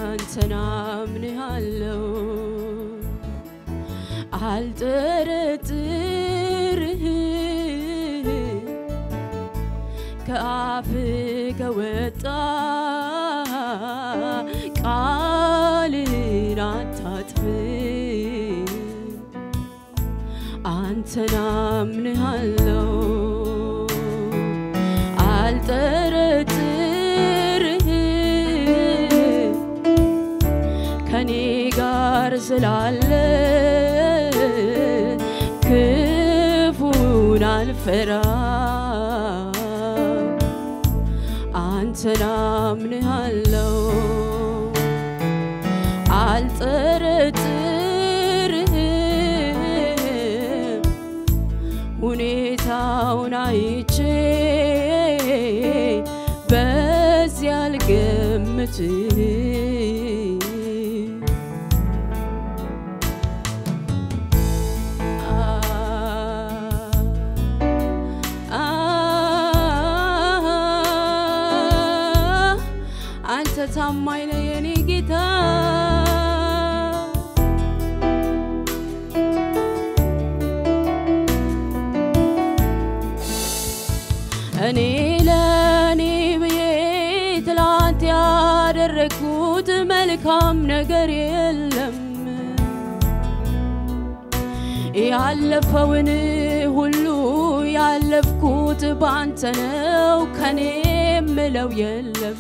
አንተን አምንሃለሁ አልጠረጥርህም ከአፍ ከወጣ ቃልን አታጥፍም አንተን አምንሃለሁ አልጠረጥርህም ከኔ ጋር ስላለ ክፉን አልፈራም አንተን አምንሃለሁ አልጠረጥርህም ሁኔታውን አይቼ በዚያ አልገምትም አንተ ታማኝ ነህ የኔ ጌታ እኔ ለኔ ብዬ ትላንት ያደረኩት መልካም ነገር የለም ያለፈውን ሁሉ ያለፍኩት ባንተ ነው ከኔ ምለው የለም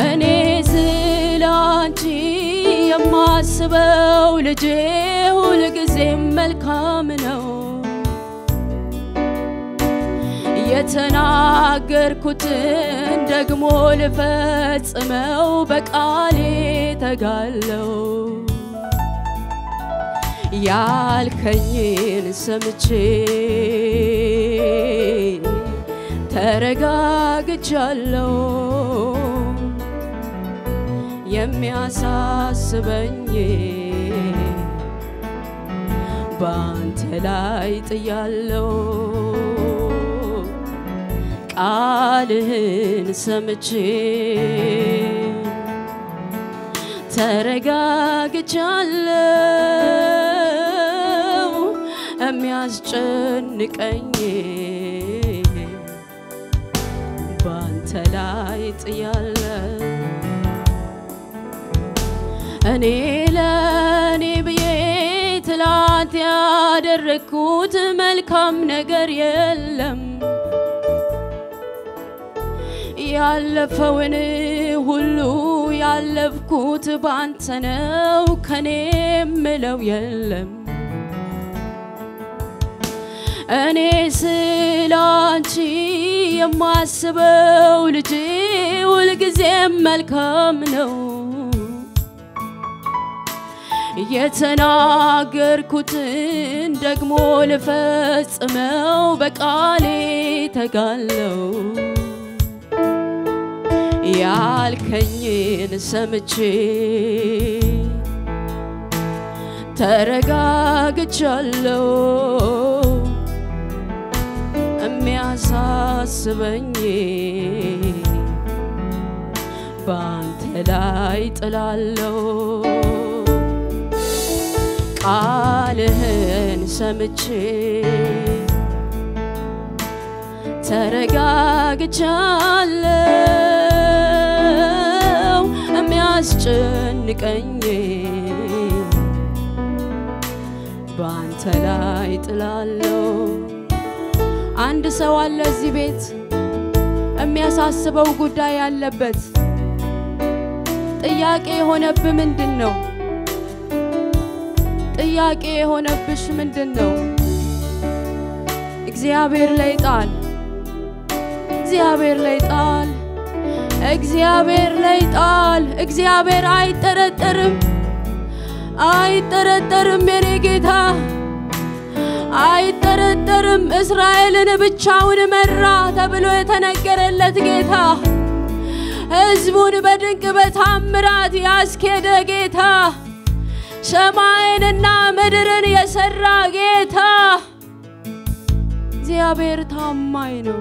እኔ ስላንቺ የማስበው ልጄ ሁሉ ጊዜ መልካም ነው የተናገርኩትን ደግሞ ልፈጽመው በቃሌ ተጋለው ያልከኝን ሰምቼ ተረጋግቻለሁ የሚያሳስበኝ ባንተ ላይ ጥያለሁ ቃልህን ሰምቼ ተረጋግቻለሁ የሚያስጨንቀኝ ባንተ ላይ ጥያለሁ እኔ ለኔ ብዬ ትላንት ያደረኩት መልካም ነገር የለም ያለፈውን ሁሉ ያለፍኩት ባንተ ነው ከኔ ምለው የለም እኔ ስላንቺ የማስበው ልጄ ሁሉ ጊዜ መልካም ነው የተናገርኩትን ደግሞ ልፈጽመው በቃሌ ተጋለው ያልከኝን ሰምቼ ተረጋግቻለሁ የሚያሳስበኝ ባንተ ላይ ጥላለሁ ቃልህን ሰምቼ ተረጋግቻለሁ የሚያስጨንቀኝ ባንተ ላይ ጥላለሁ አንድ ሰው አለ እዚህ ቤት የሚያሳስበው ጉዳይ ያለበት ጥያቄ የሆነብህ ምንድነው ጥያቄ የሆነብሽ ምንድነው እግዚአብሔር ላይ ጣል እግዚአብሔር ላይ ጣል እግዚአብሔር ላይ ጣል እግዚአብሔር አይጠረጠርም የኔ ጌታ አይጠረጠርም እስራኤልን ብቻውን መራ ተብሎ የተነገረለት ጌታ ሕዝቡን በድንቅ በታምራት ያስኬደ ጌታ ሰማይንና ምድርን የሰራ ጌታ እግዚአብሔር ታማኝ ነው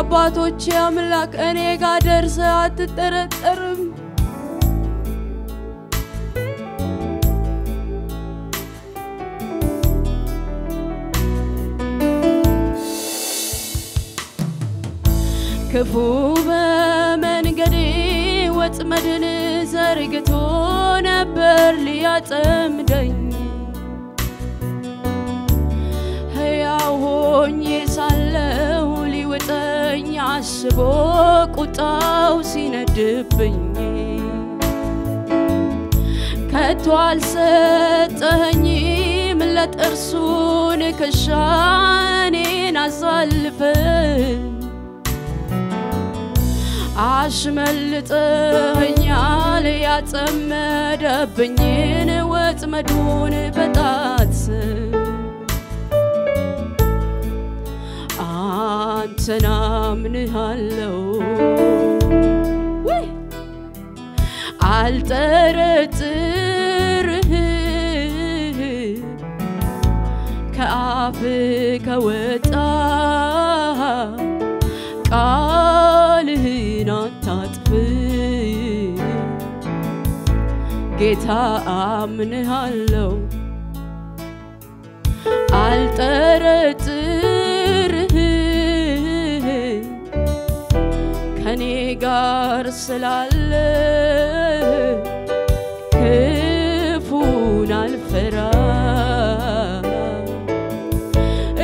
ያባቶች አምላክ እኔ ጋር ደርሰ አትጠረጠርም ክፉ በመንገዴ ወጥመድን ዘርግቶ ነበር ሊያጠምደኝ ሕያው ሆኜ ሳለሁ ሊውጠኝ አስቦ ቁጣው ሲነድብኝ ከቶ አልሰጠኸኝም ለጥርሱ ንክሻ እኔን አሳልፈኝ አሽመልጠኸኛል ያጠመደብኝን ወጥመዱን በጣት አንተን አምንሃለሁ አልጠረጥርህም ከአፍ ከወጣ ቃልህን አታጥፍ ጌታ አምንሃለሁ አልጠረጥርህም ከኔ ጋር ስላለ ክፉን አልፈራም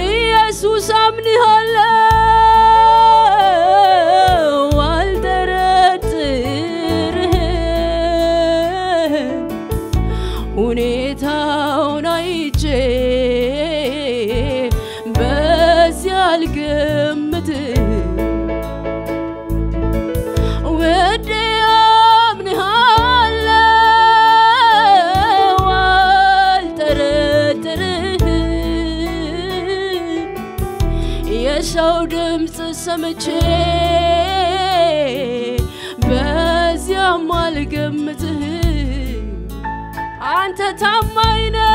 ኢየሱስ አምንሃለሁ ሁኔታውን አይቼ በዚያ አልገምትም ወዴ አምንሃለሁ አልጠረጥርህም የሰው ድምፅ ሰምቼ በዚያም አልገምትህም አንተ ታማኝ ነህ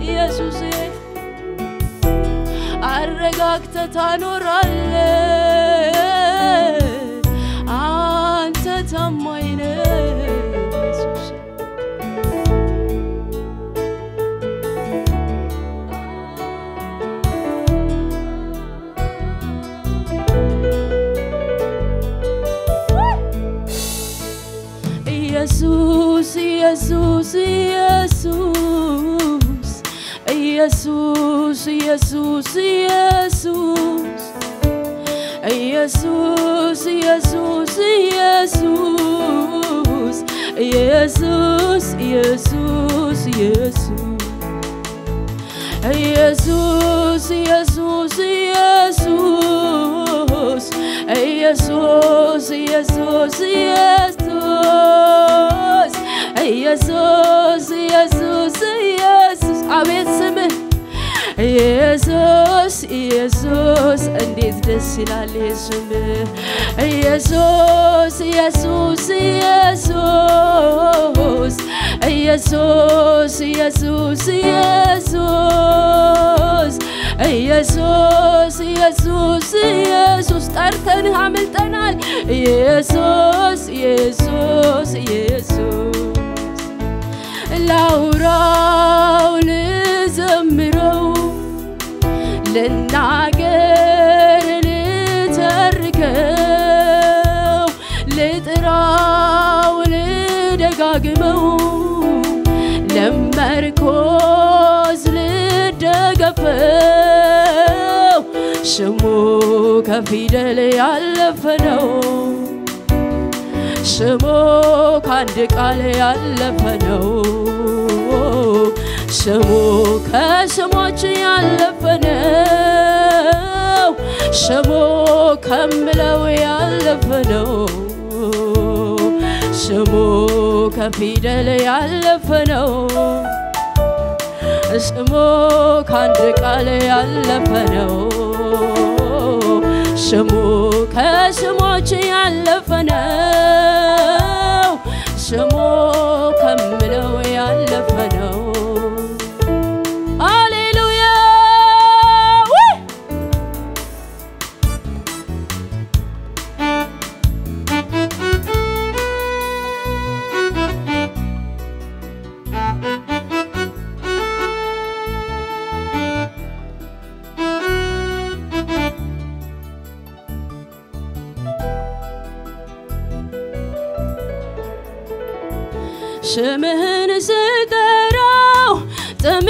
ኢየሱስ አረጋግተህ ታኖራለህ አንተ ታማኝ ነህ ኢየሱስ ኢየሱስ ኢየሱስ ኢየሱስ ኢየሱስ ኢየሱስ ኢየሱስ ኢየሱስ ኢየሱስ ኢየሱስ ኢየሱስ ኢየሱስ ኢየሱስ ኢየሱስ ኢየሱስ ኢየሱስ አቤት ስምህ ኢየሱስ ኢየሱስ እንዴት ደስ ይላል ስምህ ኢየሱስ ኢየሱስ ኢየሱስ ኢየሱስ ኢየሱስ ኢየሱስ ኢየሱስ ኢየሱስ ጠርተንህ አምልጠናል ኢየሱስ ኢየሱስ ኢየሱስ ላውራው ልዘምረው ልናገር ልተርከው ልጥራው ልደጋግመው ለመርኮዝ ልደገፈው ስሙ ከፊደል ያለፈ ነው ስሙ ካንድ ቃል ያለፈ ነው ስሙ ከስሞች ያለፈ ነው ስሙ ከምለው ያለፈ ነው ስሙ ከፊደል ያለፈ ነው ስሙ ካንድ ቃል ያለፈ ነው ስሙ ከስሞች ያለፈ ነው ስሙ ከምለው ያለፈ ነው ስምህን ስጠራው ጥሜ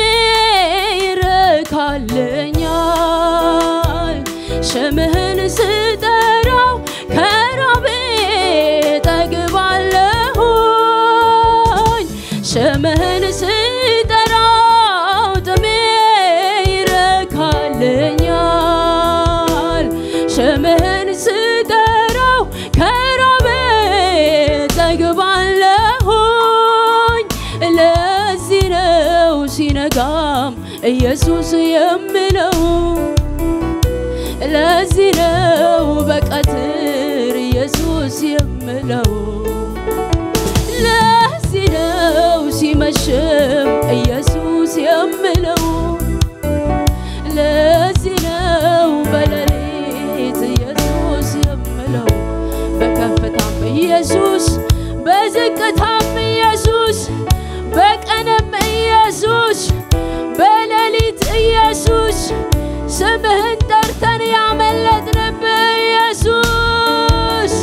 ይረካልኛል ስምህን ስጠራው ከራቤ ጠግባለሁኝ ስምህን ስጠራው ጥሜ ይረካልኛል ስምህን ስጠራው ከራቤ ጠግባለሁኝ ለዚህ ነው ሲነጋም ኢየሱስ የምለው ለዚህ ነው በቀትር ኢየሱስ የምለው ለዚህ ነው ሲመሽም ኢየሱስ የምለው ለዚህ ነው በሌሊት ኢየሱስ የምለው በከፍታም ኢየሱስ በዝቅታም ኢየሱስ በቀንም ኢየሱስ በሌሊት ኢየሱስ ስምህን ጠርተን ያመለጥንብህ ኢየሱስ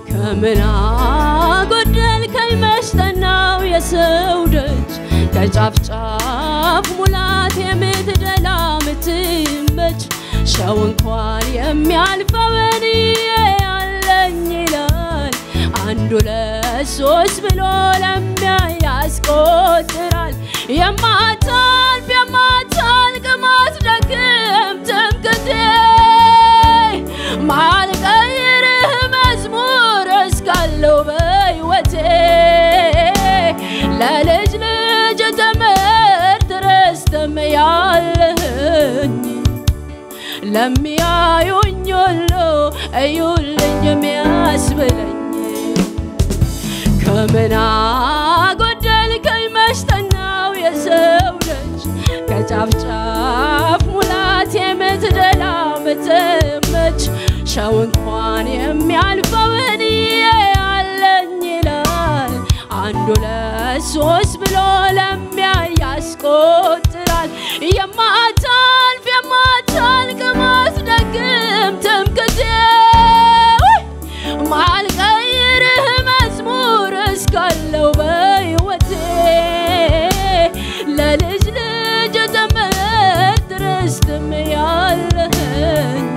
ከምን አጎደልከኝ መሽተናው የሰው ደጅ ከጫፍ ጫፍ ሙላት የምትደላ ምትመች ሰው እንኳን የሚያልፈውን ያለኝ ይላል አንድ ሁለት ሶስት ብሎ ለሚያይ ያስቆጥራል የማታልፍ የማታልቅ ማትደክም ትምክህቴ ማልቀይርህ መዝሙር እስካለው በሕይወቴ ለልጅ ልጅ ትምህርት ርስትም ያለህኝ ለሚያዩኝ ሁሉ እዩልኝ የሚያስብለኝ ከምን አጎደልከኝ መሽተናው የሰው ልጅ ከጫፍ ጫፍ ሙላት የምትደላ ምትመች ሰው እንኳን የሚያልፈውን ያለኝ ይላል አንድ ሁለት ሶስት ብሎ ለሚያይ ያስቆጥራል የማታልፍ የማታልቅ ማትደክም ትምክህቴ ማልቀይርህ መዝሙር እስካለው በሕይወቴ ለልጅ ልጅ ትምህርት ርስትም ያለህኝ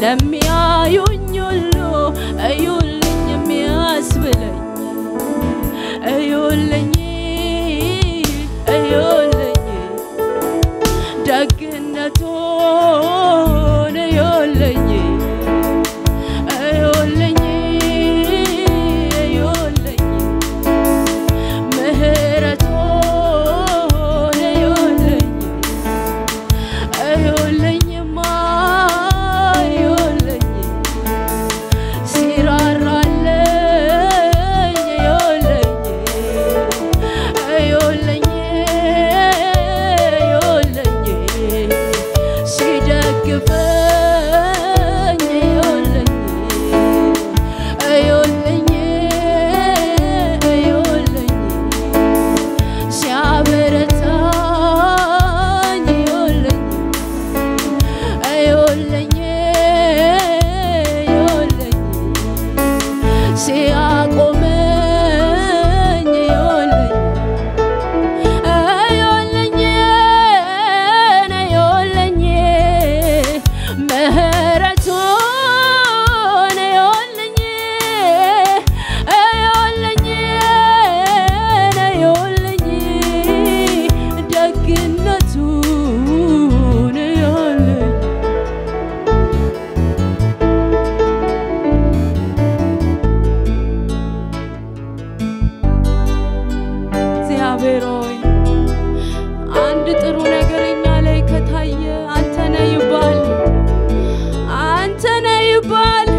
ለሚያዩኝ ሁሉ እዩልኝ የሚያስብለኝ እዩልኝ እዩልኝ ደግነቱን እዩልኝ እዩልኝ እዩልኝ ምህረቱን እዩልኝ እዩልኝማ እዩልኝ ሲራራልኝ እዩልኝ እዩልኝ እዩልኝ ሲደግፈኝ እዩልኝ እዩልኝ እዩልኝ ሲያበረታኝ እዩልኝ እዩልኝ እዩልኝ ሲያቆመኝ እዩልኝ እዩልኝ እዩልኝ ምህረቱን እዩልኝ እዩልኝ እዩልኝ ደግነቱን እዩልኝ እግዚአብሔር ሆይ አንድ ጥሩ ነገር እኛ ላይ ከታየ አንተ ነህ ይባል አንተ ነህ ይባል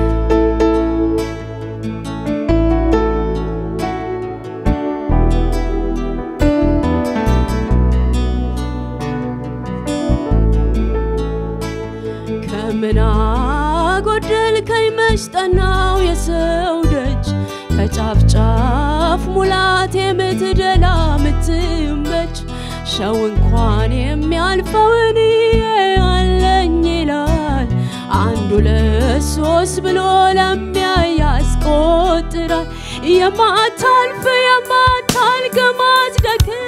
ከምን አጎደልከኝ መሽተናው የሰው ደጅ ከጫፍ ጫፍ ሙላት የምትደላ ምትመች ሰው እንኳን የሚያልፈውን ለሶስ ብሎ ለሚያይ ያስቆጥራል የማታልፍ ማጽደቅም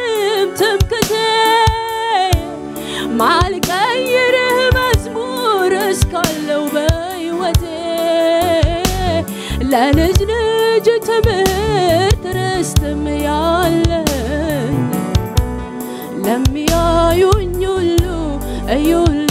ትምክቴ ማልቀይርህ መዝሙር እስካለው በሕይወቴ ለልጅ ልጅ ትምህርት ርስትም ያለኝ ለሚያዩኝ ሁሉ እዩልኝ